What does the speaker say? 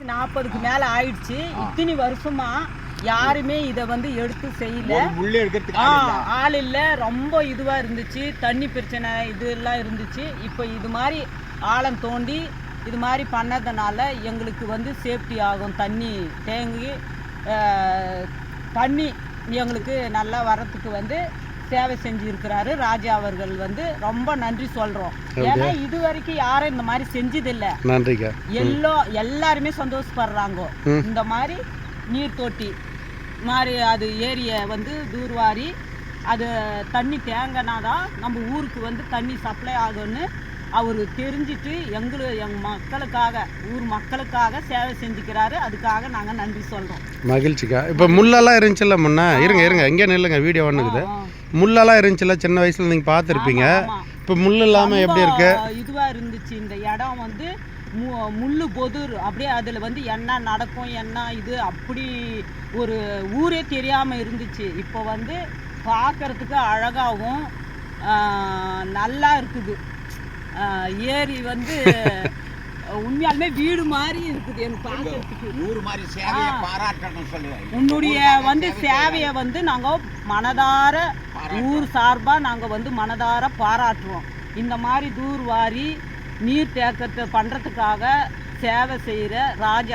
40க்கு மேல ஆயிடுச்சு. இத்தனை வருஷமா யாருமே இதை வந்து எடுத்து செய்யல. ஆள் இல்லை. ரொம்ப இதுவாக இருந்துச்சு. தண்ணி பிரச்சனை இதெல்லாம் இருந்துச்சு. இப்போ இது மாதிரி ஆழம் தோண்டி இது மாதிரி பண்ணதுனால எங்களுக்கு வந்து சேஃப்டி ஆகும். தண்ணி தேங்கி தண்ணி எங்களுக்கு நல்லா வரத்துக்கு வந்து சேவை செஞ்சுருக்கிறாரு ராஜா அவர்கள். வந்து ரொம்ப நன்றி சொல்கிறோம். ஏன்னா இது வரைக்கும் யாரும் இந்த மாதிரி செஞ்சதில்லை. நன்றிக்கா. எல்லாருமே சந்தோஷப்படுறாங்க. இந்த மாதிரி நீர் தொட்டி மாதிரி அது ஏரியை வந்து தூர்வாரி அது தண்ணி தேங்கினாதான் நம்ம ஊருக்கு வந்து தண்ணி சப்ளை ஆகும்னு அவர் தெரிஞ்சுட்டு எங்கள் மக்களுக்காக ஊர் மக்களுக்காக சேவை செஞ்சுக்கிறாரு. அதுக்காக நாங்கள் நன்றி சொல்கிறோம். மகிழ்ச்சிக்கா. இப்போ முள்ளெல்லாம் இருந்துச்சுல்ல முன்னே இருங்க இங்கே நில்லுங்க, வீடியோ ஒன்றுக்குது. முள்ளெல்லாம் இருந்துச்சுல்ல சின்ன வயசில் நீங்கள் பார்த்துருப்பீங்க. இப்போ முள் இல்லாமல் எப்படி இருக்கு? இதுவாக இருந்துச்சு. இந்த இடம் வந்து முள்ளு பொதுர் அப்படியே அதில் வந்து என்ன நடக்கும் என்ன இது அப்படி ஒரு ஊரே தெரியாமல் இருந்துச்சு. இப்போ வந்து பார்க்கறதுக்கு அழகாகவும் நல்லா இருக்குது. ஏரி வந்து உண்மையாலுமே வீடு மாதிரி இருக்குது எனக்கு பார்க்கறதுக்கு. ஊர் மாதிரி சேவையை பாராட்டணும் சொல்லுவேன். உன்னுடைய வந்து சேவையை வந்து நாங்கள் மனதார ஊர் சார்பாக நாங்கள் வந்து மனதார பாராட்டுறோம். இந்த மாதிரி தூர்வாரி நீர் தேக்கத்தை பண்ணுறதுக்காக சேவை செய்கிற ராஜா